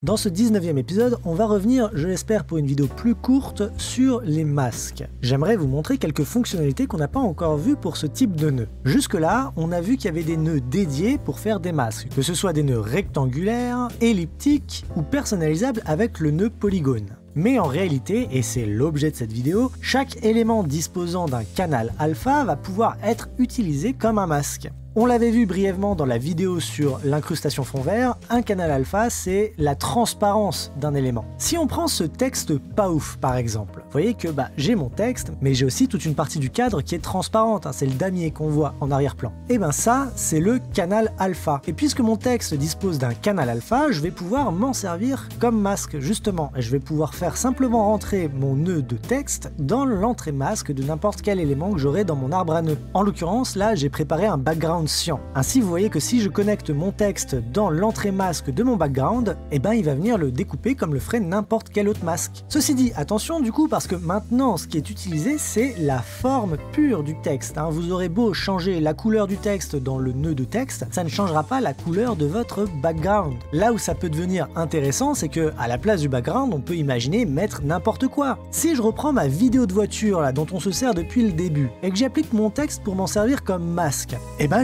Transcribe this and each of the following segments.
Dans ce 19e épisode, on va revenir, je l'espère pour une vidéo plus courte, sur les masques. J'aimerais vous montrer quelques fonctionnalités qu'on n'a pas encore vues pour ce type de nœud. Jusque là, on a vu qu'il y avait des nœuds dédiés pour faire des masques, que ce soit des nœuds rectangulaires, elliptiques ou personnalisables avec le nœud polygone. Mais en réalité, et c'est l'objet de cette vidéo, chaque élément disposant d'un canal alpha va pouvoir être utilisé comme un masque. On l'avait vu brièvement dans la vidéo sur l'incrustation fond vert, un canal alpha c'est la transparence d'un élément. Si on prend ce texte pas ouf par exemple, vous voyez que j'ai mon texte, mais j'ai aussi toute une partie du cadre qui est transparente, c'est le damier qu'on voit en arrière-plan. Et ça c'est le canal alpha. Et puisque mon texte dispose d'un canal alpha, je vais pouvoir m'en servir comme masque justement. Et je vais pouvoir faire simplement rentrer mon nœud de texte dans l'entrée masque de n'importe quel élément que j'aurai dans mon arbre à nœuds. En l'occurrence là j'ai préparé un background cyan. Ainsi vous voyez que si je connecte mon texte dans l'entrée masque de mon background, il va venir le découper comme le ferait n'importe quel autre masque. Ceci dit, attention du coup parce que maintenant ce qui est utilisé c'est la forme pure du texte. Vous aurez beau changer la couleur du texte dans le nœud de texte, ça ne changera pas la couleur de votre background. Là où ça peut devenir intéressant, c'est que à la place du background, on peut imaginer mettre n'importe quoi. Si je reprends ma vidéo de voiture là dont on se sert depuis le début et que j'applique mon texte pour m'en servir comme masque,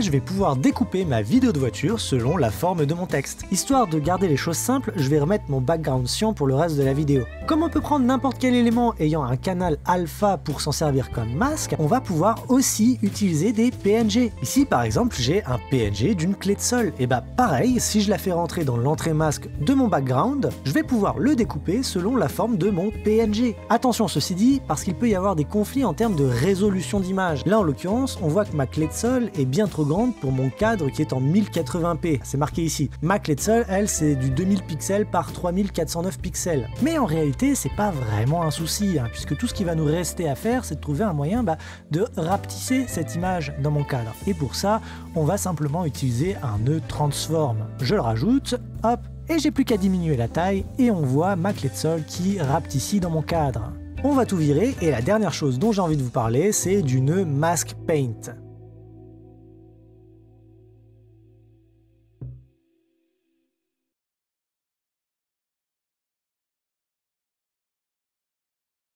je vais pouvoir découper ma vidéo de voiture selon la forme de mon texte. Histoire de garder les choses simples, je vais remettre mon background cyan pour le reste de la vidéo. Comme on peut prendre n'importe quel élément ayant un canal alpha pour s'en servir comme masque, on va pouvoir aussi utiliser des PNG. Ici par exemple, j'ai un PNG d'une clé de sol. Et pareil, si je la fais rentrer dans l'entrée masque de mon background, je vais pouvoir le découper selon la forme de mon PNG. Attention ceci dit, parce qu'il peut y avoir des conflits en termes de résolution d'image. Là en l'occurrence, on voit que ma clé de sol est bien trop grande pour mon cadre qui est en 1080p, c'est marqué ici. Ma clé de sol, elle, c'est du 2000 pixels par 3409 pixels. Mais en réalité, c'est pas vraiment un souci, puisque tout ce qui va nous rester à faire, c'est de trouver un moyen de rapetisser cette image dans mon cadre. Et pour ça, on va simplement utiliser un nœud transform. Je le rajoute, hop, et j'ai plus qu'à diminuer la taille, et on voit ma clé de sol qui rapetissit dans mon cadre. On va tout virer, et la dernière chose dont j'ai envie de vous parler, c'est du nœud mask paint.